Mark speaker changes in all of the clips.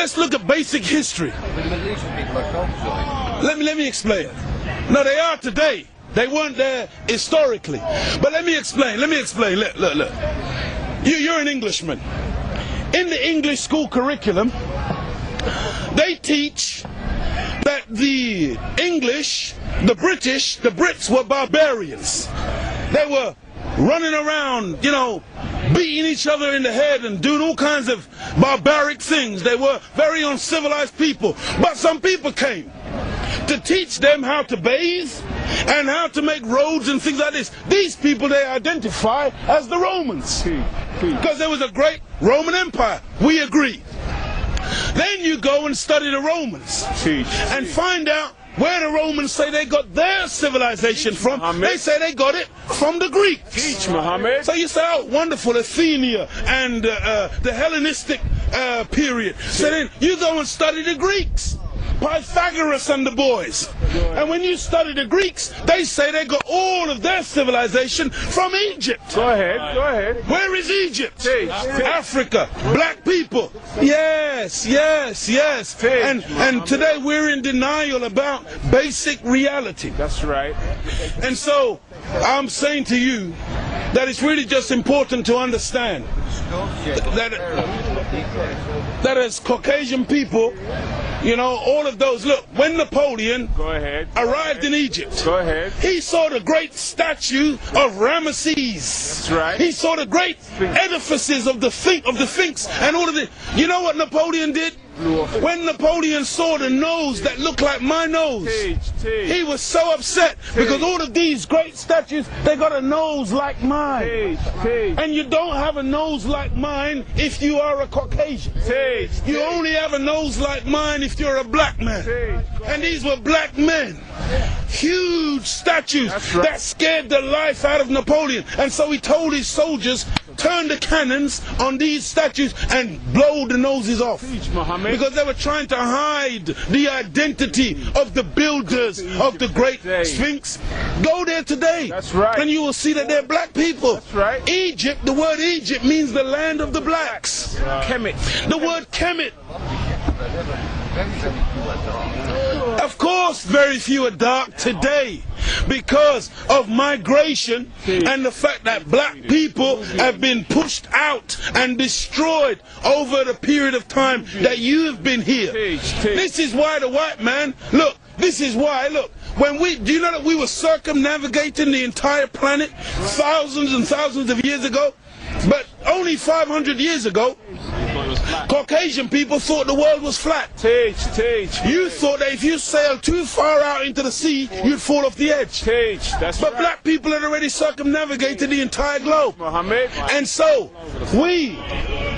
Speaker 1: Let's look at basic history. Let me explain. No, they are today. They weren't there historically. But let me explain. Look. You're an Englishman. In the English school curriculum, they teach that the English, the British, the Brits were barbarians. They were running around, beating each other in the head and doing all kinds of barbaric things. They were very uncivilized people. But some people came to teach them how to bathe and how to make roads and things like this. These people they identify as the Romans because there was a great Roman Empire. We agree. Then you go and study the Romans and find out where the Romans say they got their civilization from.
Speaker 2: Mohamed.
Speaker 1: They say they got it from the Greeks.
Speaker 2: Teach, Mohamed.
Speaker 1: So you say, oh, wonderful, Athenia and the Hellenistic period. So then you go and study the Greeks. Pythagoras and the boys. And when you study the Greeks, they say they got all of their civilization from Egypt.
Speaker 2: Go ahead.
Speaker 1: Where is Egypt?
Speaker 2: Teach.
Speaker 1: Africa. Black people. Yes. And today we're in denial about basic reality.
Speaker 2: That's right.
Speaker 1: And so I'm saying to you that it's really just important to understand that as Caucasian people, all of those, look, when Napoleon arrived in Egypt, he saw the great statue of Ramesses.
Speaker 2: That's right.
Speaker 1: He saw the great edifices of the Sphinx and all of it. You know what Napoleon did? When Napoleon saw the nose that looked like my nose, he was so upset because all of these great statues, they got a nose like mine. And you don't have a nose like mine if you are a Caucasian. You only have a nose like mine if you're a black man. And these were black men. Huge statues that scared the life out of Napoleon. And so he told his soldiers, turn the cannons on these statues and blow the noses off. Because they were trying to hide the identity of the builders of the great Sphinx. Go there today.
Speaker 2: That's right.
Speaker 1: And you will see that they're black people.
Speaker 2: That's right.
Speaker 1: Egypt, the word Egypt means the land of the blacks.
Speaker 2: Kemet.
Speaker 1: The word Kemet. Of course, very few are dark today because of migration and the fact that black people have been pushed out and destroyed over the period of time that you have been here. This is why the white man, look, do you know that we were circumnavigating the entire planet thousands and thousands of years ago? But only 500 years ago, Caucasian people thought the world was flat. You thought that if you sailed too far out into the sea, you'd fall off the edge. But black people had already circumnavigated the entire globe. And so, we,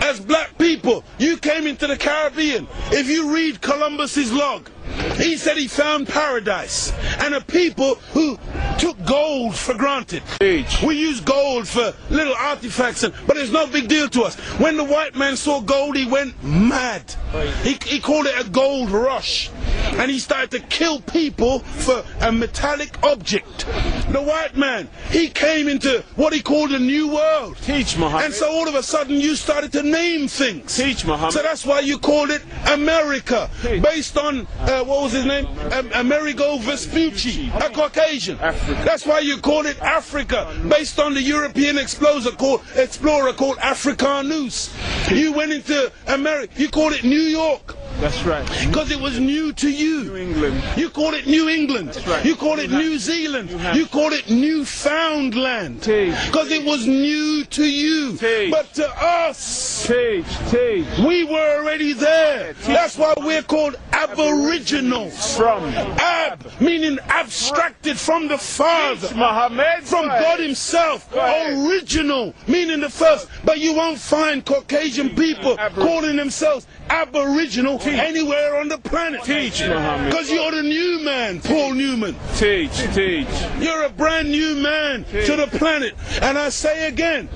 Speaker 1: as black people, you came into the Caribbean. If you read Columbus's log, he said he found paradise and a people who took gold for granted. We use gold for little artifacts, but it's no big deal to us. When the white man saw gold, he went mad. He called it a gold rush. And he started to kill people for a metallic object. The white man, he came into what he called a new world. And so all of a sudden you started to name things. So that's why you called it America, based on, what was his name? Amerigo Vespucci, a Caucasian. That's why you called it Africa, based on the European explorer called Africanus. You went into America, you called it New York.
Speaker 2: That's right.
Speaker 1: Because it was new to you.
Speaker 2: New England.
Speaker 1: You call it New England.
Speaker 2: That's right.
Speaker 1: You call it New Zealand. You call it Newfoundland. Because it was new to you. But to us, we were already there. That's why we're called Aboriginals. Ab, meaning abstracted from the Father. From God Himself. Original, meaning the first. But you won't find Caucasian people calling themselves Aboriginal anywhere on the planet. Because you're the new man, Paul Newman. You're a brand new man to the planet. And I say again,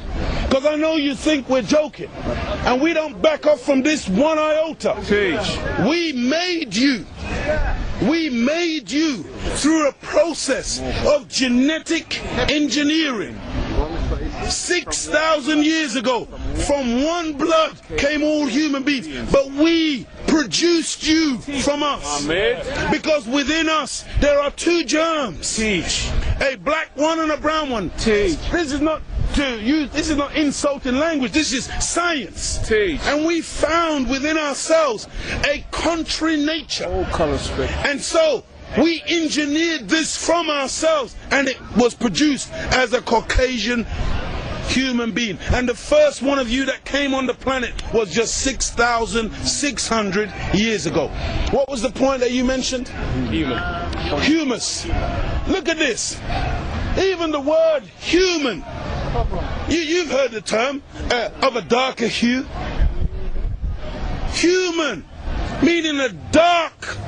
Speaker 1: because I know you think we're joking, and we don't back off from this one iota. We made you. We made you through a process of genetic engineering. 6,000 years ago, from one blood came all human beings. But we produced you from us.
Speaker 2: Mohamed.
Speaker 1: Because within us there are two germs.
Speaker 2: Teach.
Speaker 1: A black one and a brown one.
Speaker 2: Teach.
Speaker 1: This is not to use, this is not insulting language, this is science.
Speaker 2: Teach.
Speaker 1: And we found within ourselves a contrary nature.
Speaker 2: All color spectrum.
Speaker 1: And so we engineered this from ourselves, and it was produced as a Caucasian human being. And the first one of you that came on the planet was just 6,600 years ago. What was the point that you mentioned? Humus. Look at this. Even the word human, you've heard the term of a darker hue. Human, meaning a dark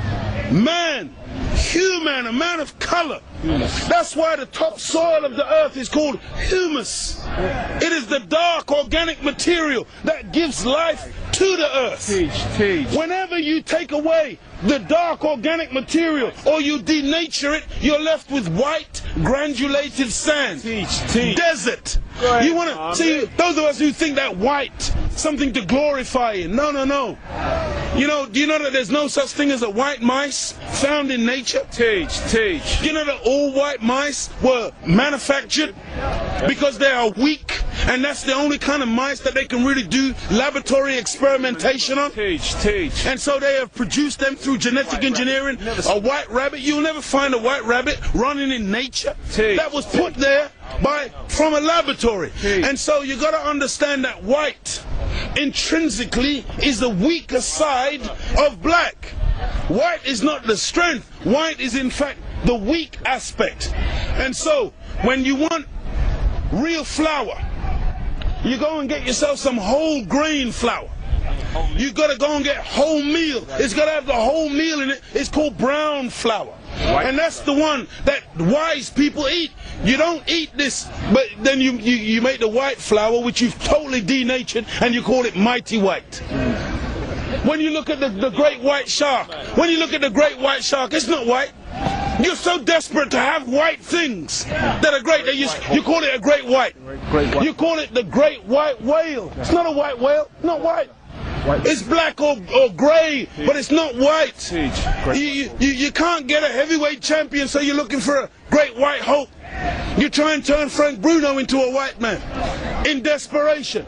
Speaker 1: man. Human, a man of color. That's why the topsoil of the earth is called humus. It is the dark organic material that gives life to the earth.
Speaker 2: Teach.
Speaker 1: Whenever you take away the dark organic material or you denature it, you're left with white granulated sand.
Speaker 2: Teach.
Speaker 1: Desert. You want to see those of us who think that white something to glorify in? No. You know, do you know that there's no such thing as a white mice found in nature?
Speaker 2: Teach.
Speaker 1: Do you know that all white mice were manufactured because they are weak, and that's the only kind of mice that they can really do laboratory experimentation on?
Speaker 2: Teach.
Speaker 1: And so they have produced them through genetic engineering. A white rabbit, you'll never find a white rabbit running in nature. That was put there from a laboratory. And so you got to understand that white intrinsically is the weaker side of black. White is not the strength. White is in fact the weak aspect. And so when you want real flour, you go and get yourself some whole grain flour. You got to go and get wholemeal. It's got to have the whole meal in it. It's called brown flour. And that's the one that wise people eat. You don't eat this, but then you make the white flour, which you've totally denatured, and you call it mighty white. When you look at the great white shark, it's not white. You're so desperate to have white things that are great that you call it a great white. You call it the great white whale. It's not a white whale, not white. It's black or grey, but it's not white. You can't get a heavyweight champion, so you're looking for a great white hope. You try and turn Frank Bruno into a white man in desperation.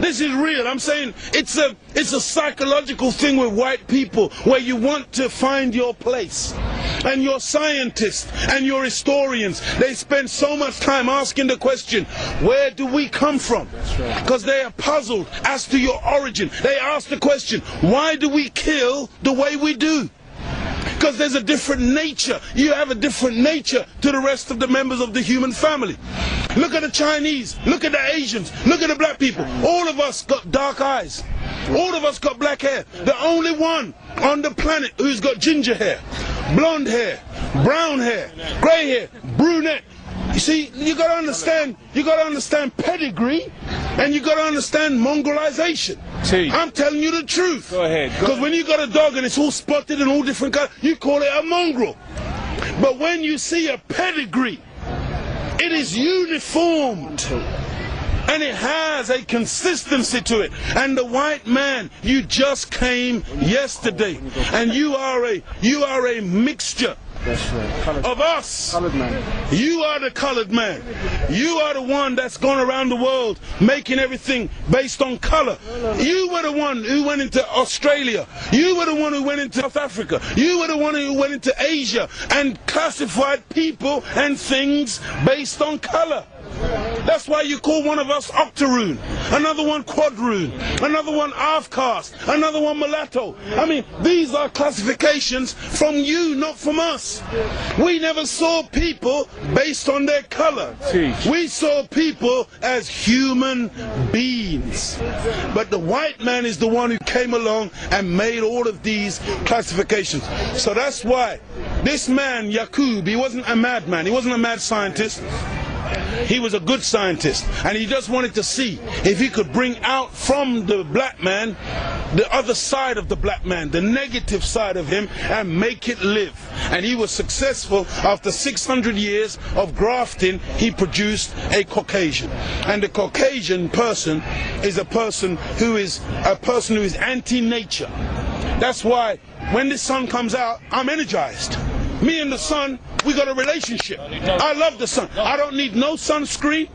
Speaker 1: This is real. I'm saying it's a psychological thing with white people where you want to find your place. And your scientists and your historians, they spend so much time asking the question, where do we come from? Because they are puzzled as to your origin. They ask the question, why do we kill the way we do? Because there's a different nature. You have a different nature to the rest of the members of the human family. Look at the Chinese, look at the Asians, look at the black people. All of us got dark eyes. All of us got black hair. The only one on the planet who's got ginger hair, blonde hair, brown hair, grey hair, brunette. You see, you got to understand pedigree, and you got to understand mongrelization. I'm telling you the truth.
Speaker 2: Go ahead.
Speaker 1: Because when you got a dog and it's all spotted and all different colors, you call it a mongrel. But when you see a pedigree, it is uniformed. And it has a consistency to it. And the white man, you just came yesterday, and you are a mixture of us. You are the colored man. You are the one that's gone around the world making everything based on color. You were the one who went into Australia. You were the one who went into South Africa. You were the one who went into Asia and classified people and things based on color. That's why you call one of us octoroon, another one quadroon, another one half-caste, another one mulatto. I mean, these are classifications from you, not from us. We never saw people based on their color. We saw people as human beings. But the white man is the one who came along and made all of these classifications. So that's why this man, Yaqub, he wasn't a madman, he wasn't a mad scientist. He was a good scientist, and he just wanted to see if he could bring out from the black man the other side of the black man, the negative side of him, and make it live. And he was successful. After 600 years of grafting, he produced a Caucasian. And the Caucasian person is a person who is anti-nature. That's why when the sun comes out, I'm energized. Me and the sun, we got a relationship. I love the sun. I don't need no sunscreen.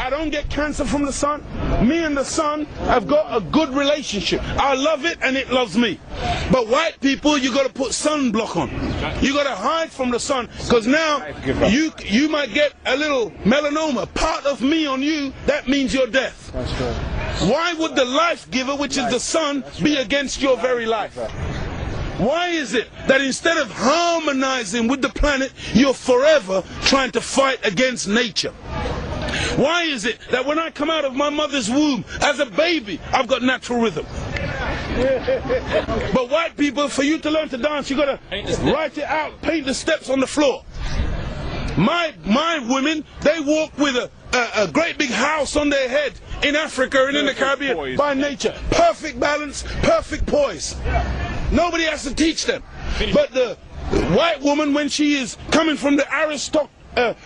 Speaker 1: I don't get cancer from the sun. Me and the sun have got a good relationship. I love it and it loves me. But white people, you got to put sunblock on. You got to hide from the sun, because now you might get a little melanoma. Part of me on you, that means your death.
Speaker 2: That's right.
Speaker 1: Why would the life giver, which is the sun, be against your very life? Why is it that instead of harmonizing with the planet, you're forever trying to fight against nature? Why is it that when I come out of my mother's womb as a baby, I've got natural rhythm? But white people, for you to learn to dance, you got to write it out, paint the steps on the floor. My women, they walk with a great big house on their head in Africa and in the Caribbean by nature. Perfect balance, perfect poise. Nobody has to teach them. But the white woman, when she is coming from the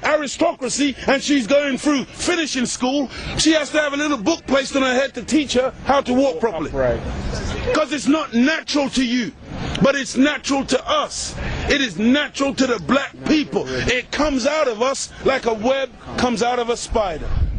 Speaker 1: aristocracy and she's going through finishing school, she has to have a little book placed on her head to teach her how to walk properly. Because it's not natural to you, but it's natural to us. It is natural to the black people. It comes out of us like a web comes out of a spider.